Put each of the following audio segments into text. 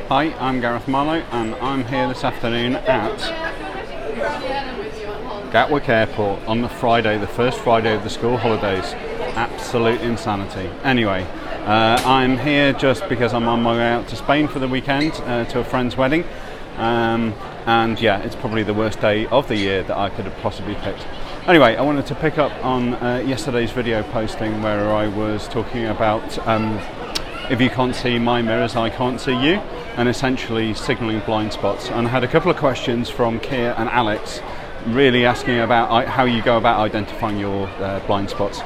Hi, I'm Gareth Marlowe and I'm here this afternoon at Gatwick Airport on the Friday, the first Friday of the school holidays. Absolute insanity. Anyway, I'm here just because I'm on my way out to Spain for the weekend to a friend's wedding. And yeah, it's probably the worst day of the year that I could have possibly picked. Anyway, I wanted to pick up on yesterday's video posting where I was talking about if you can't see my mirrors, I can't see you, and essentially signalling blind spots. And I had a couple of questions from Keir and Alex really asking about how you go about identifying your blind spots.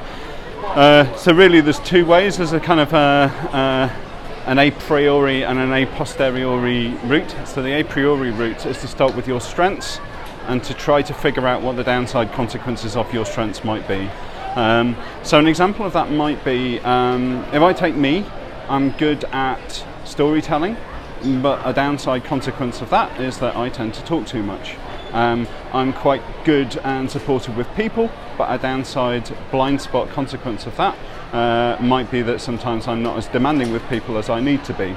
So really there's two ways. There's a kind of an a priori and an a posteriori route. So the a priori route is to start with your strengths and to try to figure out what the downside consequences of your strengths might be. So an example of that might be, if I take me, I'm good at storytelling, but a downside consequence of that is that I tend to talk too much. I'm quite good and supportive with people, but a downside blind spot consequence of that might be that sometimes I'm not as demanding with people as I need to be.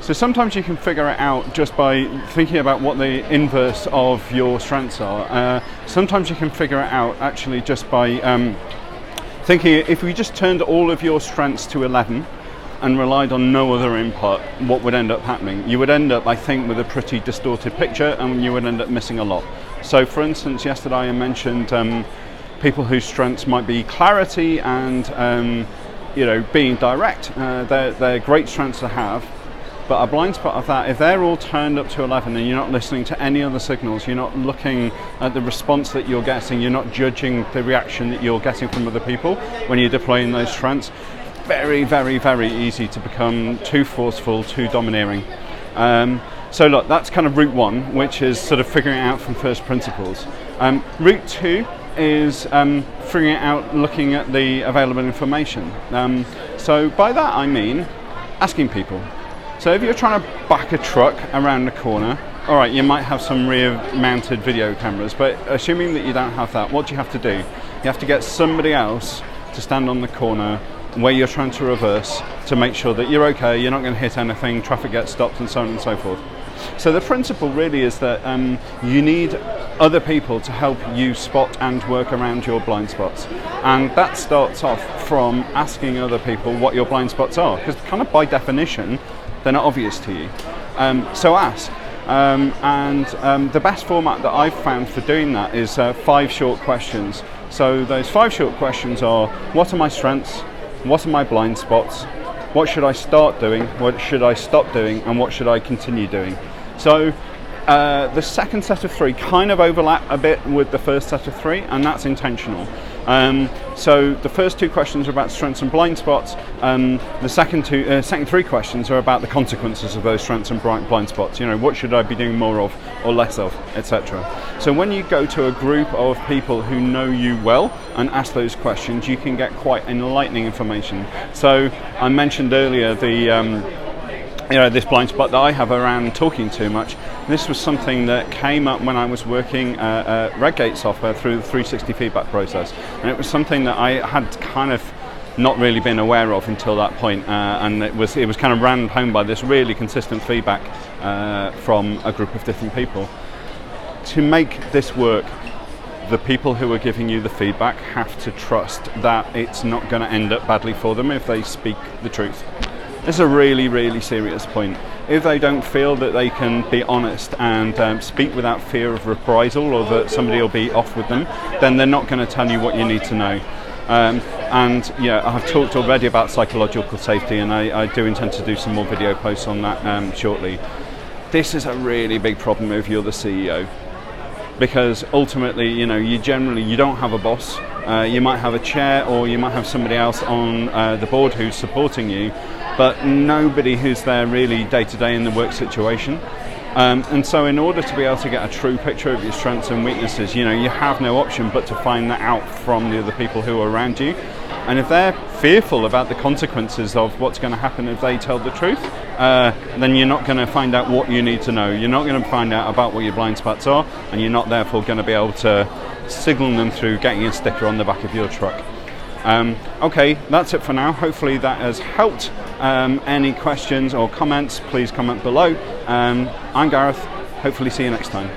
So sometimes you can figure it out just by thinking about what the inverse of your strengths are. Sometimes you can figure it out actually just by thinking if we just turned all of your strengths to 11 and relied on no other input, what would end up happening? You would end up, I think, with a pretty distorted picture, and you would end up missing a lot. So for instance, yesterday I mentioned people whose strengths might be clarity and being direct. They're great strengths to have, but a blind spot of that, if they're all turned up to 11 and you're not listening to any other signals, you're not looking at the response that you're getting, you're not judging the reaction that you're getting from other people when you're deploying those strengths, very, very, very easy to become too forceful, too domineering. So look, that's kind of route one, which is sort of figuring it out from first principles. Route two is figuring it out looking at the available information. So by that I mean asking people. So if you're trying to back a truck around the corner, all right, you might have some rear-mounted video cameras, but assuming that you don't have that, what do you have to do? You have to get somebody else to stand on the corner where you're trying to reverse to make sure that you're okay, you're not going to hit anything, traffic gets stopped, and so on and so forth. So the principle really is that you need other people to help you spot and work around your blind spots. And that starts off from asking other people what your blind spots are, because kind of by definition, they're not obvious to you. So ask. The best format that I've found for doing that is 5 short questions. So those 5 short questions are, what are my strengths? What are my blind spots? What should I start doing? What should I stop doing? And what should I continue doing? So the second set of 3 kind of overlap a bit with the first set of 3, and that's intentional. So the first 2 questions are about strengths and blind spots. The second 3 questions are about the consequences of those strengths and blind spots. You know, what should I be doing more of or less of, etc. So when you go to a group of people who know you well and ask those questions, you can get quite enlightening information. So I mentioned earlier this blind spot that I have around talking too much. This was something that came up when I was working Redgate software through the 360 feedback process, and it was something that I had kind of not really been aware of until that point, and it was kind of rammed home by this really consistent feedback from a group of different people. To make this work, the people who are giving you the feedback have to trust that it's not going to end up badly for them if they speak the truth. It's a really, really serious point. If they don't feel that they can be honest and speak without fear of reprisal or that somebody will be off with them, then they're not going to tell you what you need to know. And yeah, I've talked already about psychological safety, and I do intend to do some more video posts on that shortly. This is a really big problem if you're the CEO, because ultimately, you don't have a boss. You might have a chair, or you might have somebody else on the board who's supporting you, but nobody who's there really day to day in the work situation. And so in order to be able to get a true picture of your strengths and weaknesses, you have no option but to find that out from the other people who are around you. And if they're fearful about the consequences of what's going to happen if they tell the truth, then you're not going to find out what you need to know. You're not going to find out about what your blind spots are, and you're not therefore going to be able to signal them through getting a sticker on the back of your truck. Okay, that's it for now. Hopefully that has helped. Any questions or comments, please comment below. I'm Gareth. Hopefully see you next time.